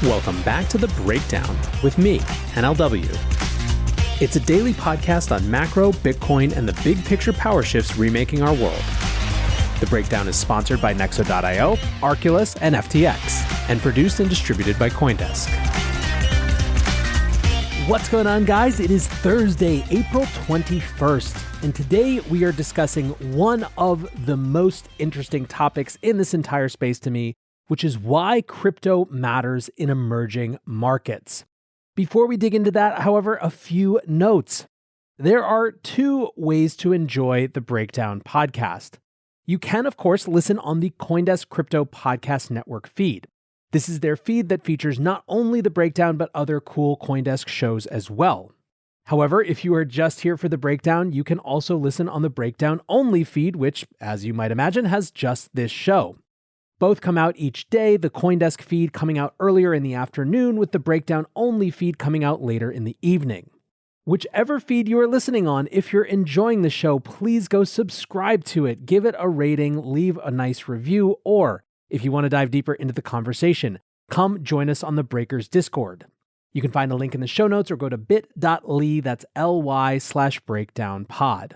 Welcome back to The Breakdown with me, NLW. It's a daily podcast on macro, Bitcoin, and the big picture power shifts remaking our world. The Breakdown is sponsored by Nexo.io, Arculus, and FTX, and produced and distributed by CoinDesk. What's going on, guys? It is Thursday, April 21st, and today we are discussing one of the most interesting topics in this entire space to me, which is why crypto matters in emerging markets. Before we dig into that, however, a few notes. There are two ways to enjoy the Breakdown podcast. You can, of course, listen on the CoinDesk Crypto Podcast Network feed. This is their feed that features not only the Breakdown, but other cool CoinDesk shows as well. However, if you are just here for the Breakdown, you can also listen on the Breakdown only feed, which, as you might imagine, has just this show. Both come out each day, the CoinDesk feed coming out earlier in the afternoon, with the Breakdown only feed coming out later in the evening. Whichever feed you are listening on, if you're enjoying the show, please go subscribe to it, give it a rating, leave a nice review, or if you want to dive deeper into the conversation, come join us on the Breakers Discord. You can find a link in the show notes or go to bit.ly, that's ly/breakdownpod.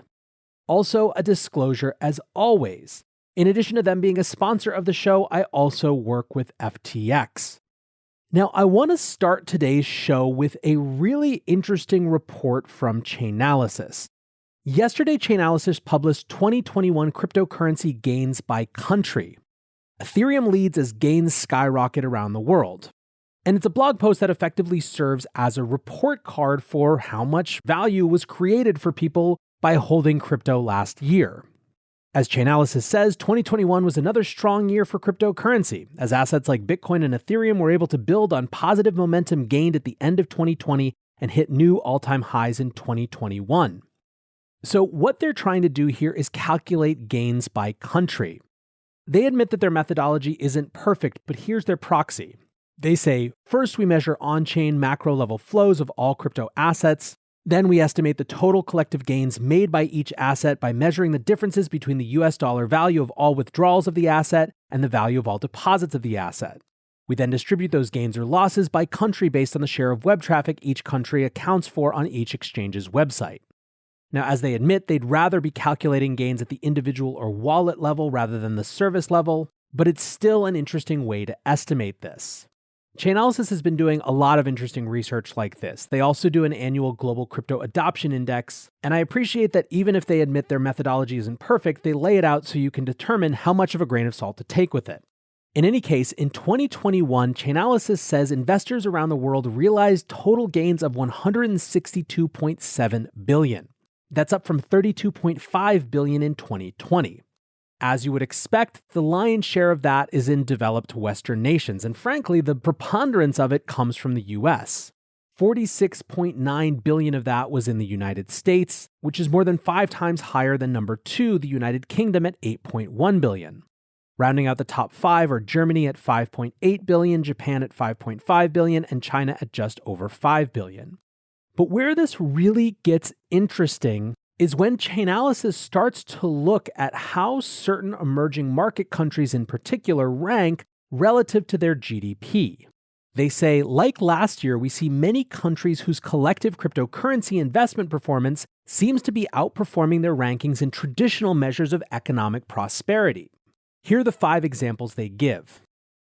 Also, a disclosure as always. In addition to them being a sponsor of the show, I also work with FTX. Now, I want to start today's show with a really interesting report from Chainalysis. Yesterday, Chainalysis published 2021 cryptocurrency gains by country. Ethereum leads as gains skyrocket around the world. And it's a blog post that effectively serves as a report card for how much value was created for people by holding crypto last year. As Chainalysis says, 2021 was another strong year for cryptocurrency, as assets like Bitcoin and Ethereum were able to build on positive momentum gained at the end of 2020 and hit new all-time highs in 2021. So what they're trying to do here is calculate gains by country. They admit that their methodology isn't perfect, but here's their proxy. They say, first we measure on-chain macro-level flows of all crypto assets. Then we estimate the total collective gains made by each asset by measuring the differences between the US dollar value of all withdrawals of the asset and the value of all deposits of the asset. We then distribute those gains or losses by country based on the share of web traffic each country accounts for on each exchange's website. Now, as they admit, they'd rather be calculating gains at the individual or wallet level rather than the service level, but it's still an interesting way to estimate this. Chainalysis has been doing a lot of interesting research like this. They also do an annual global crypto adoption index, and I appreciate that even if they admit their methodology isn't perfect, they lay it out so you can determine how much of a grain of salt to take with it. In any case, in 2021, Chainalysis says investors around the world realized total gains of $162.7 billion. That's up from $32.5 billion in 2020. As you would expect, the lion's share of that is in developed Western nations, and frankly, the preponderance of it comes from the US. $46.9 billion of that was in the United States, which is more than 5 times higher than number 2, the United Kingdom, at $8.1 billion. Rounding out the top 5 are Germany at $5.8 billion, Japan at $5.5 billion, and China at just over $5 billion. But where this really gets interesting is when Chainalysis starts to look at how certain emerging market countries in particular rank relative to their GDP. They say, like last year, we see many countries whose collective cryptocurrency investment performance seems to be outperforming their rankings in traditional measures of economic prosperity. Here are the 5 examples they give.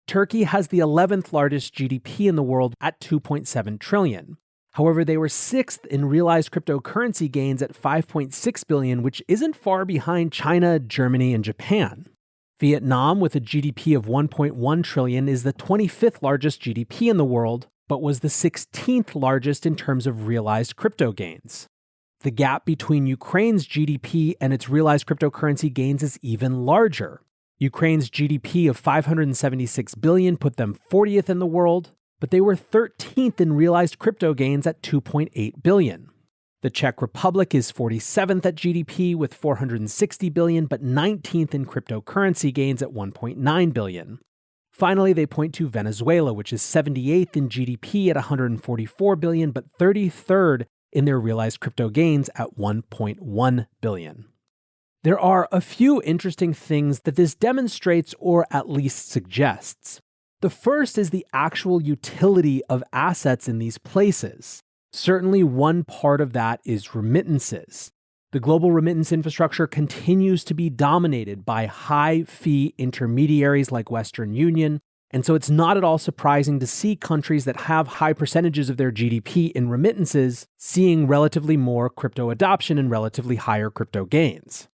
Turkey has the 11th largest GDP in the world at $2.7 trillion. However, they were 6th in realized cryptocurrency gains at $5.6 billion, which isn't far behind China, Germany, and Japan. Vietnam, with a GDP of $1.1 trillion, is the 25th largest GDP in the world, but was the 16th largest in terms of realized crypto gains. The gap between Ukraine's GDP and its realized cryptocurrency gains is even larger. Ukraine's GDP of $576 billion put them 40th in the world, but they were 13th in realized crypto gains at $2.8 billion. The Czech Republic is 47th at GDP with $460 billion, but 19th in cryptocurrency gains at $1.9 billion. Finally, they point to Venezuela, which is 78th in GDP at $144 billion, but 33rd in their realized crypto gains at $1.1 billion. There are a few interesting things that this demonstrates or at least suggests. The first is the actual utility of assets in these places. Certainly, one part of that is remittances. The global remittance infrastructure continues to be dominated by high-fee intermediaries like Western Union, and so it's not at all surprising to see countries that have high percentages of their GDP in remittances seeing relatively more crypto adoption and relatively higher crypto gains.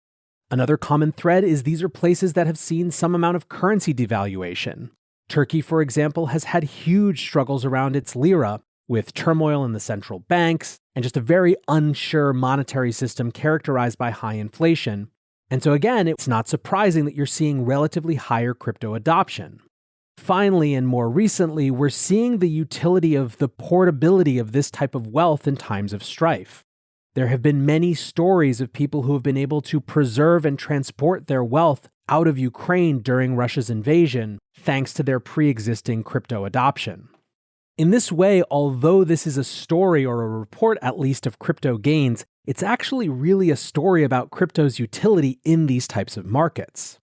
Another common thread is these are places that have seen some amount of currency devaluation. Turkey, for example, has had huge struggles around its lira, with turmoil in the central banks and just a very unsure monetary system characterized by high inflation. And so again, it's not surprising that you're seeing relatively higher crypto adoption. Finally, and more recently, we're seeing the utility of the portability of this type of wealth in times of strife. There have been many stories of people who have been able to preserve and transport their wealth out of Ukraine during Russia's invasion, thanks to their pre-existing crypto adoption. In this way, although this is a story or a report at least of crypto gains, it's actually really a story about crypto's utility in these types of markets.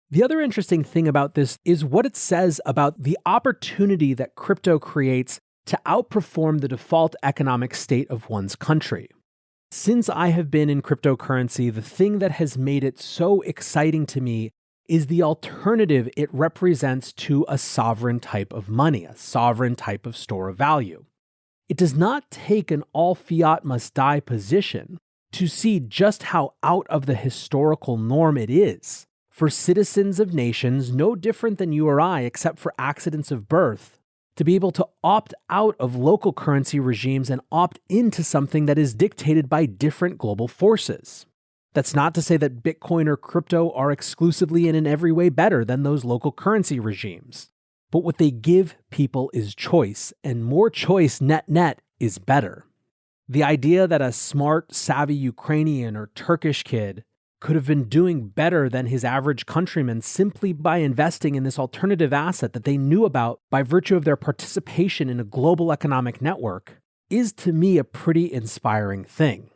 The other interesting thing about this is what it says about the opportunity that crypto creates to outperform the default economic state of one's country. Since I have been in cryptocurrency, the thing that has made it so exciting to me is the alternative it represents to a sovereign type of money, a sovereign type of store of value. It does not take an all fiat must die position to see just how out of the historical norm it is for citizens of nations no different than you or I except for accidents of birth to be able to opt out of local currency regimes and opt into something that is dictated by different global forces. That's not to say that Bitcoin or crypto are exclusively and in every way better than those local currency regimes. But what they give people is choice, and more choice net is better. The idea that a smart, savvy Ukrainian or Turkish kid could have been doing better than his average countryman simply by investing in this alternative asset that they knew about by virtue of their participation in a global economic network is to me a pretty inspiring thing.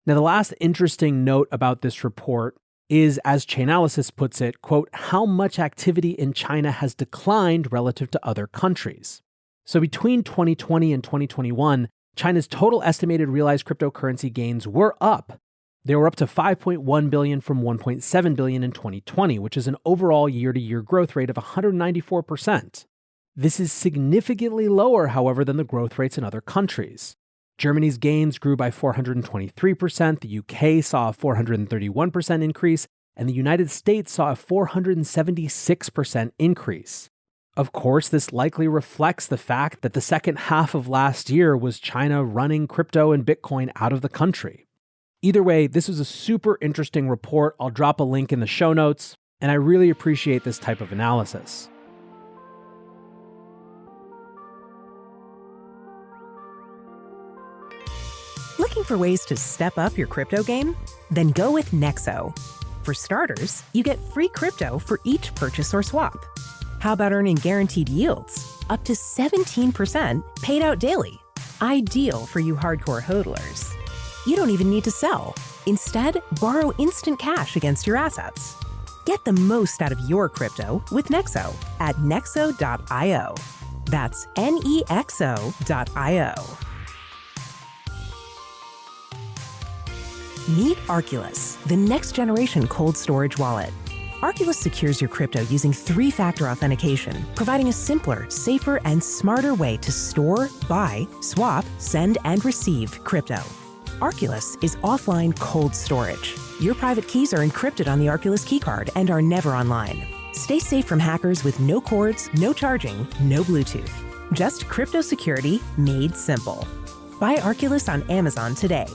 Now, the last interesting note about this report is, as Chainalysis puts it, quote, how much activity in China has declined relative to other countries. So between 2020 and 2021, China's total estimated realized cryptocurrency gains were up. They were up to 5.1 billion from 1.7 billion in 2020, which is an overall year-to-year growth rate of 194%. This is significantly lower, however, than the growth rates in other countries. Germany's gains grew by 423%, the UK saw a 431% increase, and the United States saw a 476% increase. Of course, this likely reflects the fact that the second half of last year was China running crypto and Bitcoin out of the country. Either way, this was a super interesting report. I'll drop a link in the show notes, and I really appreciate this type of analysis. Looking for ways to step up your crypto game? Then go with Nexo. For starters, you get free crypto for each purchase or swap. How about earning guaranteed yields? Up to 17% paid out daily. Ideal for you hardcore hodlers. You don't even need to sell. Instead, borrow instant cash against your assets. Get the most out of your crypto with Nexo at nexo.io. That's nexo.io. Meet Arculus, the next generation cold storage wallet. Arculus secures your crypto using 3-factor authentication, providing a simpler, safer, and smarter way to store, buy, swap, send, and receive crypto. Arculus is offline cold storage. Your private keys are encrypted on the Arculus keycard and are never online. Stay safe from hackers with no cords, no charging, no Bluetooth. Just crypto security made simple. Buy Arculus on Amazon today.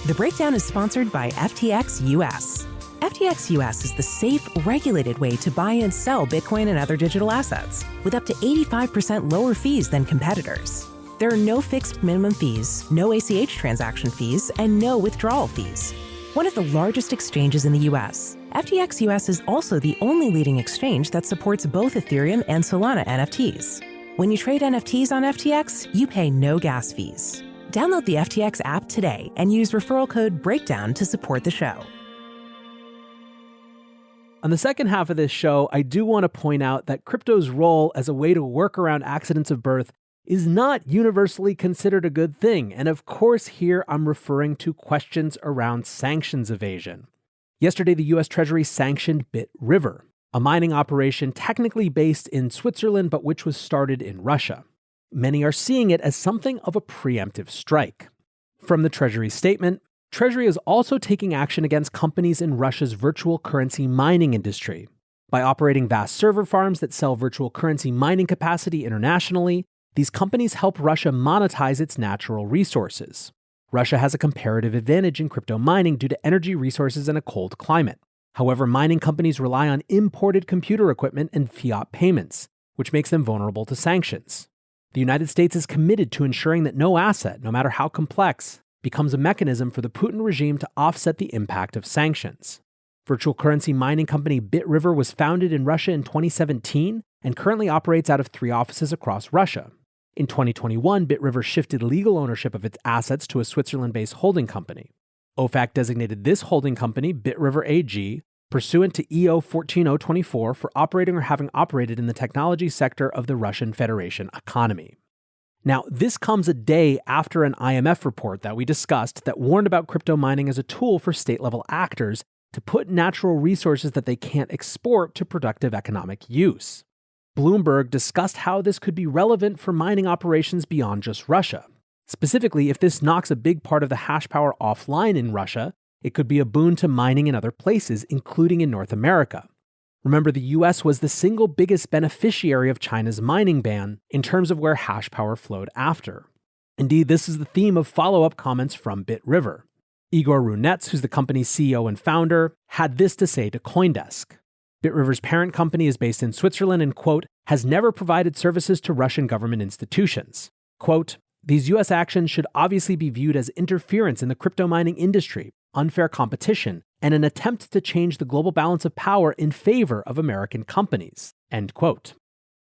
The breakdown is sponsored by FTX US. FTX US is the safe, regulated way to buy and sell Bitcoin and other digital assets, with up to 85% lower fees than competitors. There are no fixed minimum fees, no ACH transaction fees, and no withdrawal fees. One of the largest exchanges in the US, FTX US is also the only leading exchange that supports both Ethereum and Solana NFTs. When you trade NFTs on FTX, you pay no gas fees. Download the FTX app today and use referral code BREAKDOWN to support the show. On the second half of this show, I do want to point out that crypto's role as a way to work around accidents of birth is not universally considered a good thing. And of course, here I'm referring to questions around sanctions evasion. Yesterday, the US Treasury sanctioned BitRiver, a mining operation technically based in Switzerland, but which was started in Russia. Many are seeing it as something of a preemptive strike. From the Treasury statement, Treasury is also taking action against companies in Russia's virtual currency mining industry. By operating vast server farms that sell virtual currency mining capacity internationally, these companies help Russia monetize its natural resources. Russia has a comparative advantage in crypto mining due to energy resources and a cold climate. However, mining companies rely on imported computer equipment and fiat payments, which makes them vulnerable to sanctions. The United States is committed to ensuring that no asset, no matter how complex, becomes a mechanism for the Putin regime to offset the impact of sanctions. Virtual currency mining company BitRiver was founded in Russia in 2017 and currently operates out of 3 offices across Russia. In 2021, BitRiver shifted legal ownership of its assets to a Switzerland-based holding company. OFAC designated this holding company, BitRiver AG, pursuant to EO 14024 for operating or having operated in the technology sector of the Russian Federation economy. Now, this comes a day after an IMF report that we discussed that warned about crypto mining as a tool for state-level actors to put natural resources that they can't export to productive economic use. Bloomberg discussed how this could be relevant for mining operations beyond just Russia. Specifically, if this knocks a big part of the hash power offline in Russia, it could be a boon to mining in other places, including in North America. Remember, the US was the single biggest beneficiary of China's mining ban in terms of where hash power flowed after. Indeed, this is the theme of follow-up comments from BitRiver. Igor Runets, who's the company's CEO and founder, had this to say to CoinDesk. BitRiver's parent company is based in Switzerland and, quote, has never provided services to Russian government institutions. Quote, these US actions should obviously be viewed as interference in the crypto mining industry, unfair competition, and an attempt to change the global balance of power in favor of American companies, end quote.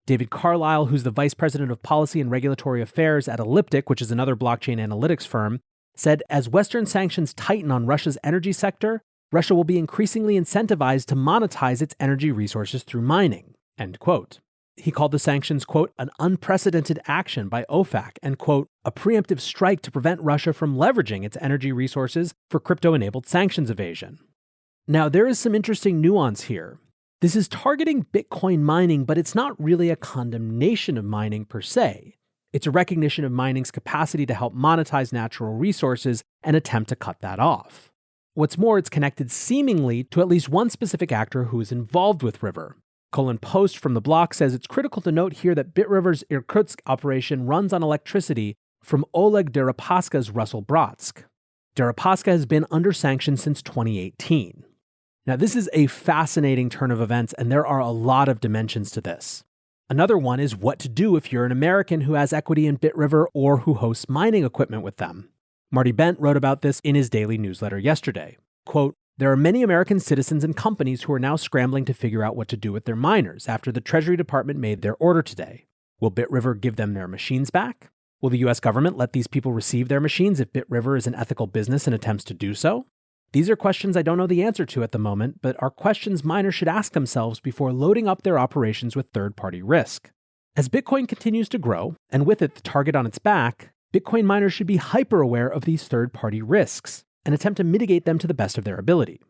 David Carlisle, who's the vice president of policy and regulatory affairs at Elliptic, which is another blockchain analytics firm, said, as Western sanctions tighten on Russia's energy sector, Russia will be increasingly incentivized to monetize its energy resources through mining, end quote. He called the sanctions, quote, an unprecedented action by OFAC and, quote, a preemptive strike to prevent Russia from leveraging its energy resources for crypto-enabled sanctions evasion. Now, there is some interesting nuance here. This is targeting Bitcoin mining, but it's not really a condemnation of mining per se. It's a recognition of mining's capacity to help monetize natural resources and attempt to cut that off. What's more, it's connected seemingly to at least one specific actor who is involved with River. Colin Post from the block says it's critical to note here that BitRiver's Irkutsk operation runs on electricity from Oleg Deripaska's Russell Bratsk. Deripaska has been under sanctions since 2018. Now, this is a fascinating turn of events, and there are a lot of dimensions to this. Another one is what to do if you're an American who has equity in BitRiver or who hosts mining equipment with them. Marty Bent wrote about this in his daily newsletter yesterday. Quote, there are many American citizens and companies who are now scrambling to figure out what to do with their miners after the Treasury Department made their order today. Will BitRiver give them their machines back? Will the US government let these people receive their machines if BitRiver is an ethical business and attempts to do so? These are questions I don't know the answer to at the moment, but are questions miners should ask themselves before loading up their operations with third-party risk. As Bitcoin continues to grow, and with it the target on its back, Bitcoin miners should be hyper-aware of these third-party risks and attempt to mitigate them to the best of their ability.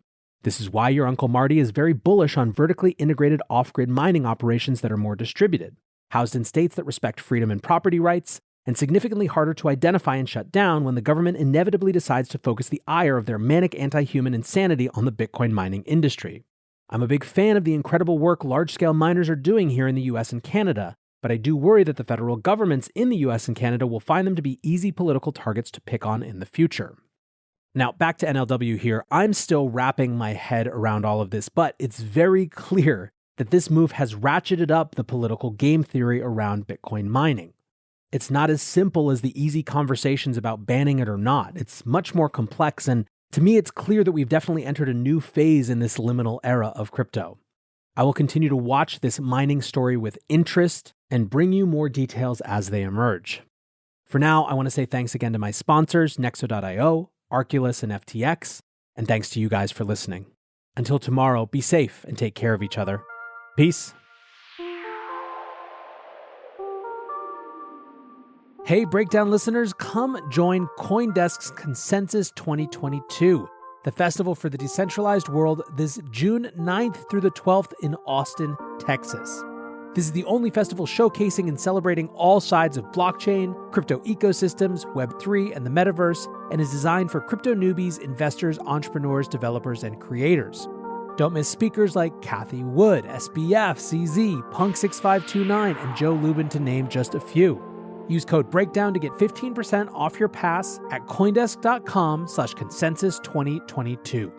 This is why your Uncle Marty is very bullish on vertically integrated off-grid mining operations that are more distributed, housed in states that respect freedom and property rights, and significantly harder to identify and shut down when the government inevitably decides to focus the ire of their manic anti-human insanity on the Bitcoin mining industry. I'm a big fan of the incredible work large-scale miners are doing here in the US and Canada, but I do worry that the federal governments in the US and Canada will find them to be easy political targets to pick on in the future. Now, back to NLW here. I'm still wrapping my head around all of this, but it's very clear that this move has ratcheted up the political game theory around Bitcoin mining. It's not as simple as the easy conversations about banning it or not. It's much more complex, and to me, it's clear that we've definitely entered a new phase in this liminal era of crypto. I will continue to watch this mining story with interest and bring you more details as they emerge. For now, I want to say thanks again to my sponsors, Nexo.io, Arculus, and FTX, and thanks to you guys for listening. Until tomorrow, be safe and take care of each other. Peace. Hey, Breakdown listeners, come join CoinDesk's Consensus 2022, the festival for the decentralized world, this June 9th through the 12th in Austin, Texas. This is the only festival showcasing and celebrating all sides of blockchain, crypto ecosystems, Web3, and the metaverse, and is designed for crypto newbies, investors, entrepreneurs, developers, and creators. Don't miss speakers like Cathie Wood, SBF, CZ, Punk6529, and Joe Lubin, to name just a few. Use code BREAKDOWN to get 15% off your pass at coindesk.com/consensus2022.